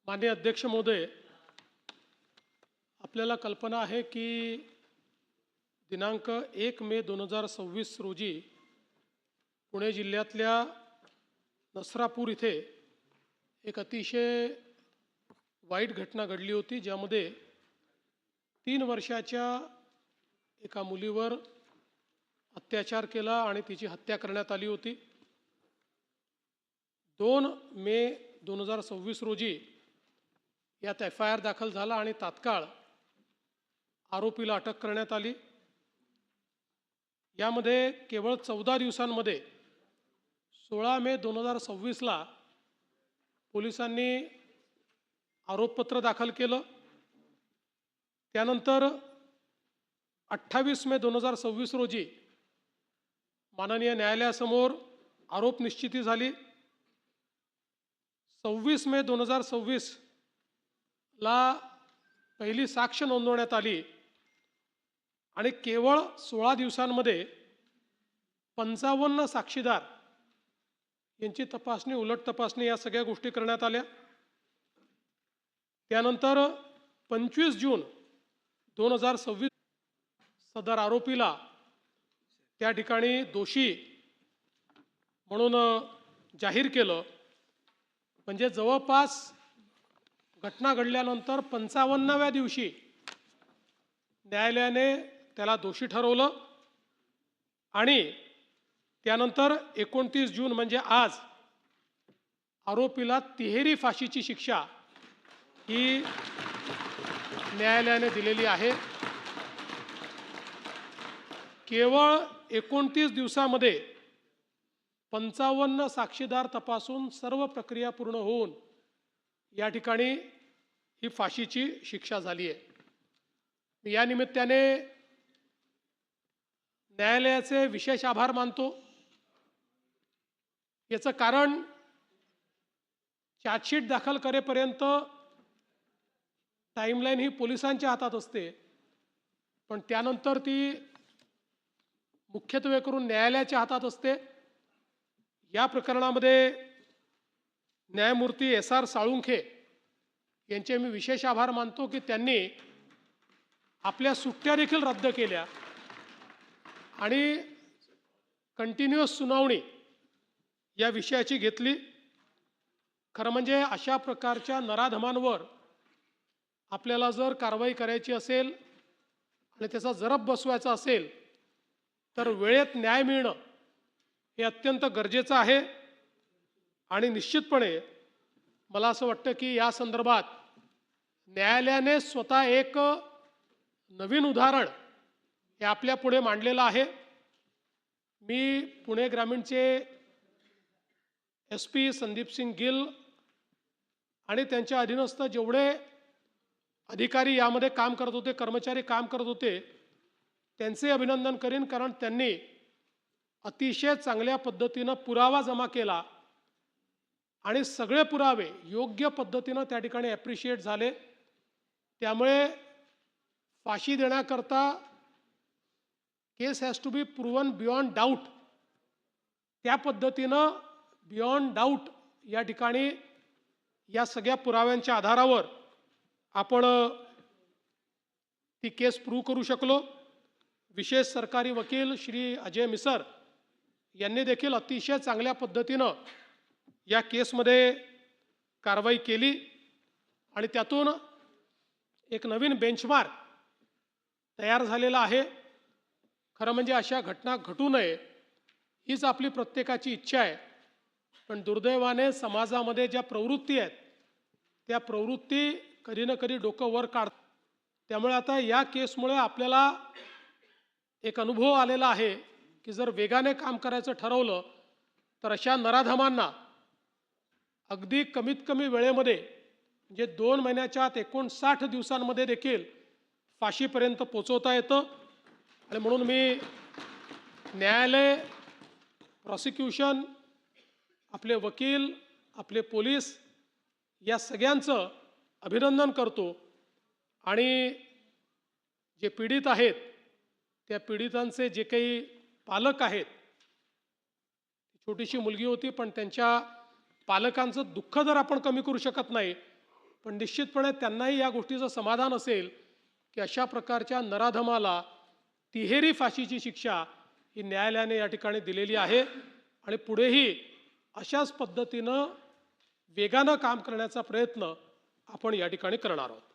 माननीय अध्यक्ष महोदय, आपल्याला कल्पना आहे की दिनांक 1 मे 2026 रोजी पुणे जिल्ह्यातल्या नसरापूर इथे एक अतिशय वाईट घटना घडली होती, ज्यामध्ये 3 वर्षाच्या एका मुलीवर अत्याचार केला आणि तिची हत्या करण्यात आली होती। 2 मे 2026 रोजी यात FIR दाखल झाला आणि तात्काळ आरोपीला अटक करण्यात आली। यामध्ये केवळ 14 दिवसांमध्ये 16 मे 2026 ला पोलिसांनी आरोपपत्र दाखल केलं। त्यानंतर 28 मे 2026 रोजी माननीय न्यायालयासमोर आरोप निश्चिती झाली। 26 मे 2026 ला पहिली साक्ष नोंदवण्यात आली आणि केवळ 16 दिवसांमध्ये 55 साक्षीदार यांची तपासणी, उलट तपासणी या सगळ्या गोष्टी करण्यात आल्या। त्यानंतर 25 जून 2026 सदर आरोपीला त्या ठिकाणी दोषी म्हणून जाहीर केलं। म्हणजे जवळपास घटना घडल्यानंतर 55व्या दिवशी न्यायालयाने त्याला दोषी ठरवलं आणि त्यानंतर 29 जून म्हणजे आज आरोपीला तिहेरी फाशीची शिक्षा ही न्यायालयाने दिलेली आहे। केवळ 29 दिवसामध्ये 55 साक्षीदार तपासून सर्व प्रक्रिया पूर्ण होऊन या ठिकाणी ही फाशीची शिक्षा झाली आहे। या निमित्ताने न्यायालयाचे विशेष आभार मानतो। याचं कारण चार्जशीट दाखल करेपर्यंत टाइमलाईन ही पोलिसांच्या हातात असते, पण त्यानंतर ती मुख्यत्वे करून न्यायालयाच्या हातात असते। या प्रकरणामध्ये न्यायमूर्ती SR साळुंखे यांचे मी विशेष आभार मानतो की त्यांनी आपल्या सुट्ट्या देखील रद्द केल्या आणि कंटिन्युअस सुनावणी या विषयाची घेतली। खरं म्हणजे अशा प्रकारच्या नराधमांवर आपल्याला जर कारवाई करायची असेल आणि त्याचा जरब बसवायचा असेल तर वेळेत न्याय मिळणं हे अत्यंत गरजेचं आहे। आणि निश्चितपणे मला असं वाटतं की या संदर्भात न्यायालयाने स्वतः एक नवीन उदाहरण हे आपल्या पुढे मांडलेलं आहे। मी पुणे ग्रामीणचे SP संदीप सिंग गिल आणि त्यांच्या अधीनस्थ जेवढे अधिकारी यामध्ये काम करत होते, कर्मचारी काम करत होते, त्यांचे अभिनंदन करीन, कारण त्यांनी अतिशय चांगल्या पद्धतीनं पुरावा जमा केला आणि सगळे पुरावे योग्य पद्धतीनं त्या ठिकाणी ॲप्रिशिएट झाले। त्यामुळे फाशी देण्याकरता case has to be proven beyond doubt, त्या पद्धतीनं बियॉन्ड डाऊट या ठिकाणी या सगळ्या पुराव्यांच्या आधारावर आपण ती केस प्रूव्ह करू शकलो। विशेष सरकारी वकील श्री अजय मिसर यांनी देखील अतिशय चांगल्या पद्धतीनं या केसमध्ये कारवाई केली आणि त्यातून एक नवीन बेंचमार्क तयार झालेला आहे। खरं म्हणजे अशा घटना घटू नये हीच आपली प्रत्येकाची इच्छा आहे, पण दुर्दैवाने समाजामध्ये ज्या प्रवृत्ती आहेत त्या प्रवृत्ती कधी ना कधी डोकं वर काढतात। त्यामुळे आता या केसमुळे आपल्याला एक अनुभव आलेला आहे की जर वेगाने काम करायचं ठरवलं तर अशा नराधमांना अगदी कमीत कमी वेळेमध्ये म्हणजे 2 महिन्याच्या आत 59 दिवसांमध्ये देखील फाशीपर्यंत पोचवता येतं। आणि म्हणून मी न्यायालय, प्रॉसिक्युशन, आपले वकील, आपले पोलीस या सगळ्यांचं अभिनंदन करतो आणि जे पीडित आहेत त्या पीडितांचे जे काही पालक आहेत, छोटीशी मुलगी होती, पण त्यांच्या पालकांचं दुःख जर आपण कमी करू शकत नाही पण निश्चितपणे त्यांनाही या गोष्टीचं समाधान असेल की अशा प्रकारच्या नराधमाला तिहेरी फाशीची शिक्षा ही न्यायालयाने या ठिकाणी दिलेली आहे आणि पुढेही अशाच पद्धतीनं वेगानं काम करण्याचा प्रयत्न आपण या ठिकाणी करणार आहोत.